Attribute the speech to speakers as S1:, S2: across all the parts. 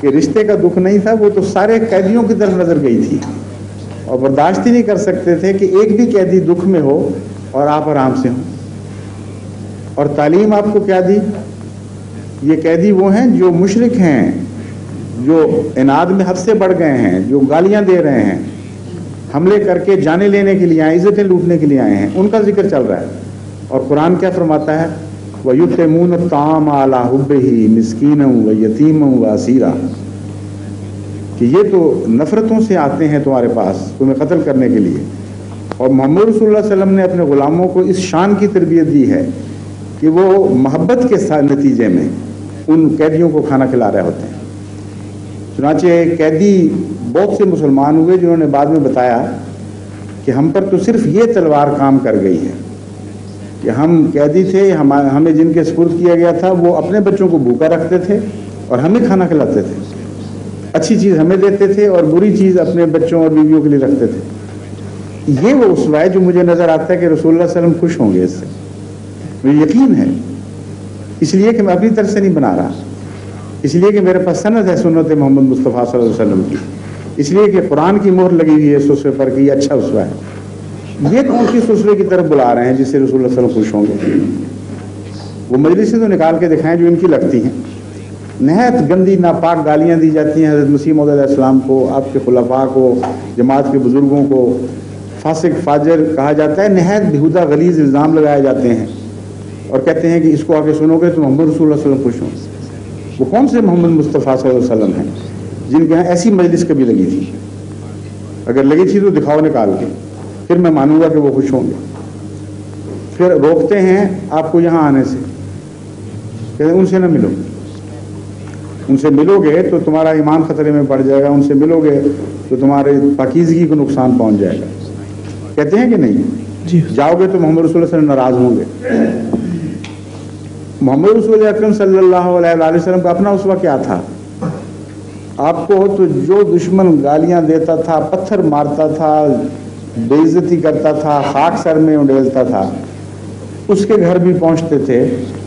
S1: کہ رشتے کا دکھ نہیں تھا، وہ تو سارے قیدیوں کی طرف نظر گئی تھی اور برداشت ہی نہیں کر سکتے تھے کہ ایک بھی قیدی دکھ میں ہو اور آپ آرام سے ہوں۔ اور تعلیم آپ کو کیا دی؟ یہ قیدی وہ ہیں جو مشرک ہیں، جو اناد میں حد سے بڑھ گئے ہیں، جو گالیاں دے رہے ہیں، حملے کر کے جانیں لینے کے لیے آئے، عزتیں لوٹنے کے لیے آئے ہیں، ان کا ذکر چل رہا ہے۔ اور قرآن کیا فرماتا ہے؟ وَيُطْعِمُونَ الطَّعَامَ عَلَىٰ حُبِّهِ مِسْكِينًا وَيَتِيمًا وَأَسِيرًا، کہ یہ تو نفرتوں سے آتے ہیں تمہارے پاس تمہیں قتل کرنے کے لیے، اور محمد رسول اللہ صلی اللہ علیہ وسلم نے اپنے غلاموں کو اس شان کی تربیت دی ہے کہ وہ محبت کے نتیجے میں ان قیدیوں کو کھانا کھلا رہے ہوتے ہیں۔ چنانچہ قیدی بہت سے مسلمان ہوئے جنہوں نے بعد میں بتایا کہ ہم پر تو صرف یہ تلوار کام کر گئی ہے کہ ہم قیدی تھے، ہمیں جن کے سپرد کیا گیا تھا وہ اپنے بچوں کو بھوکا رکھتے تھے اور ہمیں کھانا کھلاتے تھے، اچھی چیز ہمیں دیتے تھے اور بری چیز اپنے بچوں اور بیویوں کے لیے رکھتے تھے۔ یہ وہ اسوہ ہے جو مجھے نظر آتا ہے کہ رسول اللہ صلی اللہ علیہ وسلم خوش ہوں گے اس سے، مجھے یقین ہے، اس لیے کہ میں اپنی طرف سے نہیں بنا رہا، اس لیے کہ میرے پاس سند ہے سنت محمد مصطفیٰ صلی اللہ علیہ وسلم کی، اس لیے کہ قرآن کی مہر لگی ہوئی ہے اس اسوے پر کہ یہ اچھا اسوہ ہے۔ یہ کون سی اسوے کی طرف بلا رہے ہیں جس سے رسول اللہ صلی اللہ علیہ وسلم خوش ہوں گے؟ وہ مجلسیں تو نکال کے دکھائیں جو ان کی لگتی ہیں، نہایت گندی ناپاک گالیاں دی جاتی ہیں حضرت مسیح موعود علیہ السلام کو، آپ کے خلفاء کو، جماعت کے بزرگوں کو فاسق فاجر کہا جاتا ہے، نہایت بیہودہ غلیظ الزام لگائے جاتے ہیں اور کہتے ہیں کہ اس کو آ کے سنو گے تو محمد رسول اللہ صلی اللہ علیہ وسلم خوش ہوں۔ وہ کون سے محمد مصطفیٰ صلی اللہ علیہ وسلم ہیں جن کے یہاں ایسی مجلس کبھی لگی تھی؟ اگر لگی تھی تو دکھاؤ نکال کے، پھر میں مانوں گا کہ وہ خوش ہوں گے۔ پھر روکتے ہیں آپ کو یہاں آنے سے، کہتے ہیں ان سے نہ ملو، ان سے ملو گے تو تمہارا ایمان خطرے میں پڑ جائے گا، ان سے ملو گے تو تمہارے پاکیزگی کو نقصان پہنچ جائے گا۔ کہتے ہیں کہ نہیں؟
S2: جی
S1: جاؤ گے تو محمد رسول اللہ صلی اللہ علیہ وسلم ناراض ہوں گے۔ محمد رسول اکرم صلی اللہ علیہ وآلہ وسلم کا اپنا اسوہ کیا تھا؟ آپ کو تو جو دشمن گالیاں دیتا تھا، پتھر مارتا تھا، بے عزتی کرتا تھا، خاک سر میں اڈیلتا تھا، اس کے گھر بھی پہنچتے تھے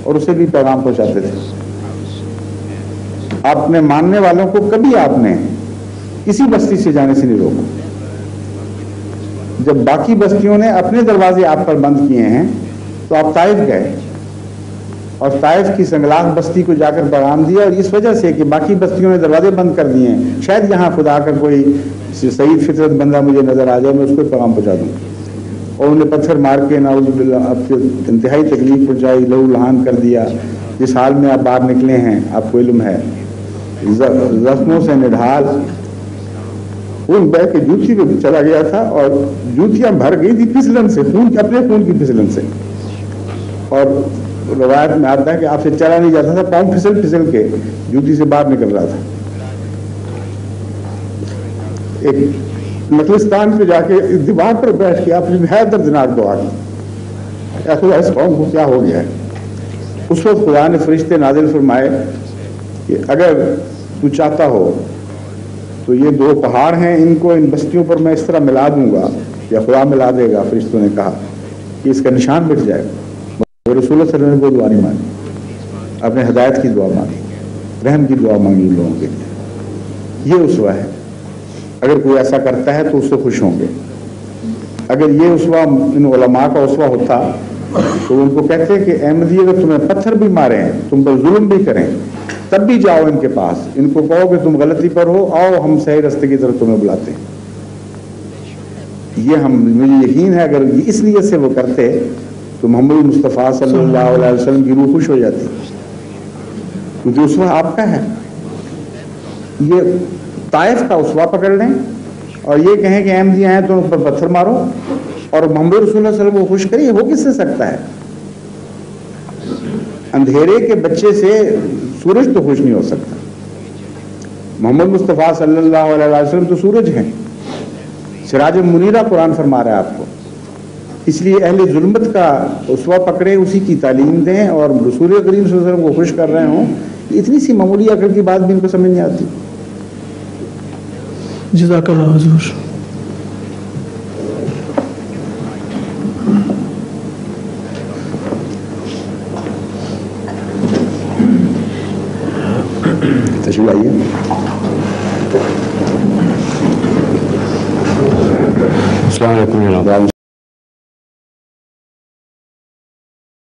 S1: اور اسے بھی پیغام پہنچاتے تھے۔ اپنے ماننے والوں کو کبھی آپ نے کسی بستی سے جانے سے نہیں روکا۔ جب باقی بستیوں نے اپنے دروازے آپ پر بند کیے ہیں تو آپ طائف گئے اور طائف کی سنگلاخ بستی کو جا کر پیغام دیا، اور اس وجہ سے کہ باقی بستیوں نے دروازے بند کر دیے ہیں، شاید یہاں خدا کا کوئی سعید فطرت بندہ مجھے نظر آ جائے، میں اس کو پیغام پہنچا دوں۔ اور انہیں پتھر مار کے نعوذ باللہ آپ کو انتہائی تکلیف پہنچائی، لہو لہان کر دیا۔ جس حال میں آپ باہر نکلے ہیں آپ کو علم ہے، زخموں سے نڈھال خون بہ کے جوتی پہ چلا گیا تھا اور جوتیاں بھر گئی تھی پھسلن سے، اپنے خون کی پھسلن سے، اور روایت میں آتا ہے کہ آپ سے چلا نہیں جاتا تھا، پاؤں پھسل پھسل کے جوتی سے باہر نکل رہا تھا۔ ایک نخلستان پہ جا کے دیوار پر بیٹھ کے آپ نے نہایت دردناک دعا کی، خدا اس قوم کو کیا ہو گیا ہے۔ اس وقت خدا نے فرشتے نازل فرمائے کہ اگر تو چاہتا ہو تو یہ دو پہاڑ ہیں، ان کو ان بستیوں پر میں اس طرح ملا دوں گا یا خدا ملا دے گا۔ فرشتوں نے کہا کہ اس کا نشان مٹ جائے گا۔ رسول اللہ صلی اللہ علیہ وسلم نے کوئی دعا نہیں مانگی، اپنے ہدایت کی دعا مانگی، رحم کی دعا مانگی ان لوگوں کے لیے۔ یہ اسوہ ہے، اگر کوئی ایسا کرتا ہے تو اس سے خوش ہوں گے۔ اگر یہ اسوہ ان علماء کا اسوہ ہوتا تو ان کو کہتے کہ احمدی اگر تمہیں پتھر بھی ماریں، تم پر ظلم بھی کریں، تب بھی جاؤ ان کے پاس، ان کو کہو کہ تم غلطی پر ہو، آؤ ہم صحیح راستے کی طرف تمہیں بلاتے ہیں۔ یہ مجھے یقین ہے اگر اس نیت سے وہ کرتے تو محمد مصطفیٰ صلی اللہ علیہ وسلم کی روح خوش ہو جاتی، کیونکہ اسوہ آپ کا ہے۔ یہ طائف کا اسوہ پکڑ لیں اور یہ کہیں کہ احمدی آئے تو ان پر پتھر مارو اور محمد رسول اللہ صلی اللہ علیہ وسلم کو خوش کریے، ہو کس سے سکتا ہے؟ اندھیرے کے بچے سے سورج تو خوش نہیں ہو سکتا۔ محمد مصطفیٰ صلی اللہ علیہ وسلم تو سورج ہیں، سراج منیرہ قرآن فرما رہا ہے آپ کو۔ اس لیے اہل ظلمت کا اسوہ پکڑے، اسی کی تعلیم دیں، اور رسول کریم صلی اللہ علیہ وسلم کو خوش کر رہے ہوں۔ اتنی سی معمولی عقل کی بات بھی ان کو سمجھ نہیں آتی۔
S2: جزاک اللہ حضور۔
S1: تشریف آئیے.
S3: السلام علیکم جناب.